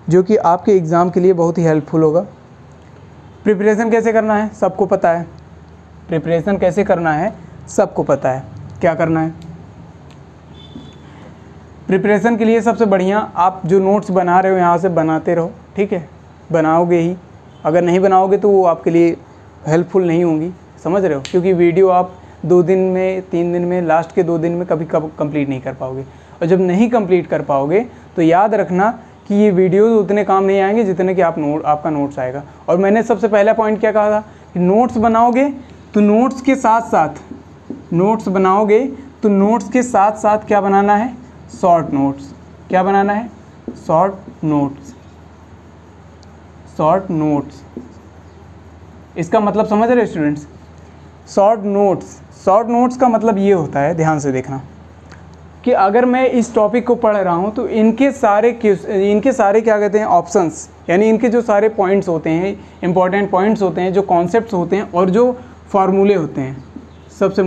जो कि आपके एग्ज़ाम के लिए बहुत ही हेल्पफुल होगा। प्रिपरेशन कैसे करना है सबको पता है, प्रिपरेशन कैसे करना है सबको पता है। क्या करना है प्रिपरेशन के लिए? सबसे बढ़िया आप जो नोट्स बना रहे हो यहाँ से बनाते रहो, ठीक है, बनाओगे ही, अगर नहीं बनाओगे तो वो आपके लिए हेल्पफुल नहीं होंगी, समझ रहे हो, क्योंकि वीडियो आप 2 दिन में 3 दिन में लास्ट के 2 दिन में कभी कंप्लीट नहीं कर पाओगे, और जब नहीं कंप्लीट कर पाओगे तो याद रखना कि ये वीडियोस उतने काम नहीं आएंगे जितने कि आपका नोट्स आएगा। और मैंने सबसे पहला पॉइंट क्या कहा था कि नोट्स बनाओगे तो नोट्स के साथ साथ क्या बनाना है? Short notes. क्या बनाना है? Short notes. इसका मतलब समझ रहे स्टूडेंट्स? शॉर्ट नोट्स का मतलब ये होता है, ध्यान से देखना, कि अगर मैं इस टॉपिक को पढ़ रहा हूँ तो इनके सारे क्या कहते हैं, ऑप्शंस, यानी इनके जो सारे पॉइंट्स होते हैं, इंपॉर्टेंट पॉइंट्स होते हैं, जो कॉन्सेप्ट्स होते हैं और जो फार्मूले होते हैं, सबसे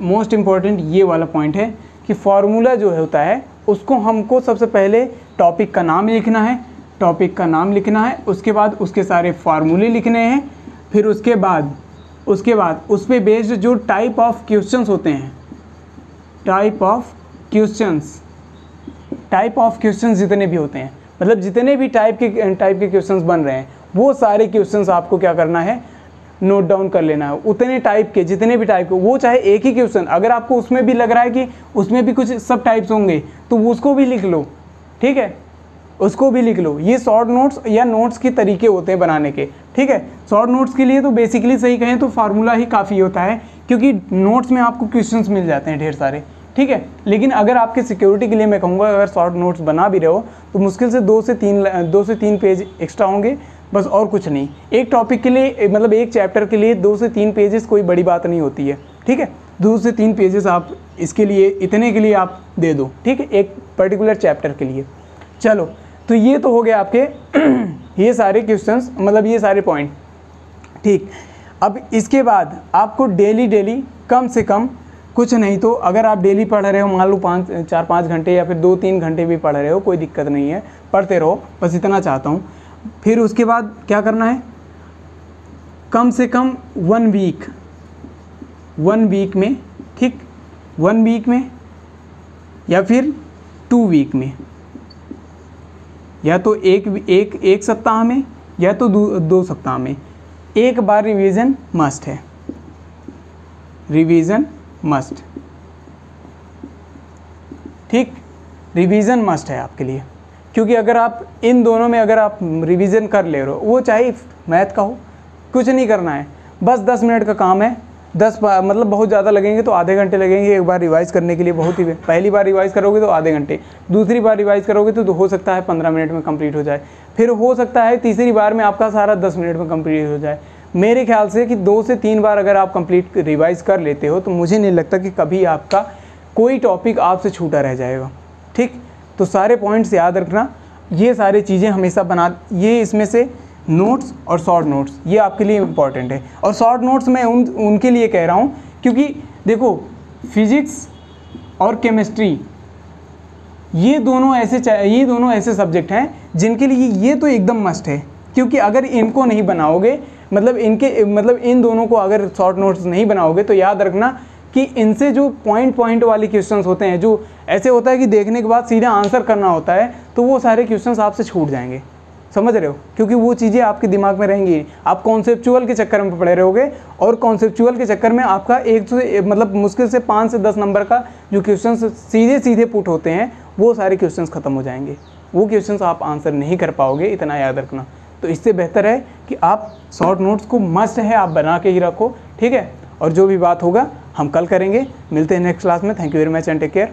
मोस्ट इम्पॉर्टेंट ये वाला पॉइंट है कि फार्मूला जो होता है उसको हमको सबसे पहले टॉपिक का नाम लिखना है, उसके बाद उसके सारे फार्मूले लिखने हैं, फिर उसके बाद उस पे बेस्ड जो टाइप ऑफ क्वेश्चंस होते हैं, टाइप ऑफ क्वेश्चंस जितने भी होते हैं, मतलब जितने भी टाइप के क्वेश्चंस बन रहे हैं वो सारे क्वेश्चंस आपको क्या करना है? नोट डाउन कर लेना है। उतने टाइप के, जितने भी टाइप के, वो चाहे एक ही क्वेश्चन, अगर आपको उसमें भी लग रहा है कि उसमें भी कुछ सब टाइप्स होंगे तो उसको भी लिख लो, ठीक है, उसको भी लिख लो। ये शॉर्ट नोट्स या नोट्स के तरीके होते हैं बनाने के, ठीक है। शॉर्ट नोट्स के लिए तो बेसिकली सही कहें तो फार्मूला ही काफ़ी होता है, क्योंकि नोट्स में आपको क्वेश्चंस मिल जाते हैं ढेर सारे, ठीक है। लेकिन अगर आपके सिक्योरिटी के लिए मैं कहूँगा, अगर शॉर्ट नोट्स बना भी रहे हो तो मुश्किल से 2 से 3 पेज एक्स्ट्रा होंगे, बस, और कुछ नहीं। एक टॉपिक के लिए, मतलब एक चैप्टर के लिए 2 से 3 पेजेस कोई बड़ी बात नहीं होती है, ठीक है। 2 से 3 पेजेस आप इसके लिए, इतने के लिए आप दे दो, ठीक है, एक पर्टिकुलर चैप्टर के लिए। चलो, तो ये तो हो गया आपके ये सारे क्वेश्चंस, मतलब ये सारे पॉइंट, ठीक। अब इसके बाद आपको डेली कम से कम, कुछ नहीं तो अगर आप डेली पढ़ रहे हो, मान लो 4-5 घंटे या फिर 2-3 घंटे भी पढ़ रहे हो, कोई दिक्कत नहीं है, पढ़ते रहो, बस इतना चाहता हूँ। फिर उसके बाद क्या करना है? कम से कम 1 वीक में, ठीक, 1 वीक में या फिर 2 वीक में, या तो एक सप्ताह में या तो 2 सप्ताह में एक बार रिवीजन मस्ट है, ठीक, रिवीजन मस्ट है आपके लिए। क्योंकि अगर आप इन दोनों में अगर आप रिवीजन कर ले रहे हो, वो चाहे मैथ का हो, कुछ नहीं करना है, बस 10 मिनट का काम है। 10 मतलब बहुत ज़्यादा लगेंगे तो आधे घंटे लगेंगे एक बार रिवाइज़ करने के लिए, बहुत ही। पहली बार रिवाइज़ करोगे तो आधे घंटे, दूसरी बार रिवाइज़ करोगे तो हो सकता है 15 मिनट में कंप्लीट हो जाए, फिर हो सकता है तीसरी बार में आपका सारा 10 मिनट में कंप्लीट हो जाए। मेरे ख्याल से कि 2 से 3 बार अगर आप कंप्लीट रिवाइज़ कर लेते हो तो मुझे नहीं लगता कि कभी आपका कोई टॉपिक आपसे छूटा रह जाएगा, ठीक। तो सारे पॉइंट्स याद रखना, ये सारी चीज़ें हमेशा ये इसमें से नोट्स और शॉर्ट नोट्स ये आपके लिए इम्पॉर्टेंट है। और शॉर्ट नोट्स मैं उनके लिए कह रहा हूँ क्योंकि देखो, फिजिक्स और केमिस्ट्री ये दोनों ऐसे सब्जेक्ट हैं जिनके लिए ये तो एकदम मस्ट है, क्योंकि अगर इनको नहीं बनाओगे, मतलब इन दोनों को अगर शॉर्ट नोट्स नहीं बनाओगे तो याद रखना कि इनसे जो पॉइंट वाले क्वेश्चंस होते हैं, जो ऐसे होता है कि देखने के बाद सीधा आंसर करना होता है, तो वो सारे क्वेश्चंस आपसे छूट जाएंगे, समझ रहे हो, क्योंकि वो चीज़ें आपके दिमाग में रहेंगी। आप कॉन्सेप्चुअल के चक्कर में पड़े रहोगे, और कॉन्सेप्चुअल के चक्कर में आपका मुश्किल से 5 से 10 नंबर का जो क्वेश्चंस सीधे पुट होते हैं, वो सारे क्वेश्चंस खत्म हो जाएंगे, वो क्वेश्चंस आप आंसर नहीं कर पाओगे, इतना याद रखना। तो इससे बेहतर है कि आप शॉर्ट नोट्स को मस्ट है आप बना के ही रखो, ठीक है। और जो भी बात होगा हम कल करेंगे। मिलते हैं नेक्स्ट क्लास में। Thank you very much and take care.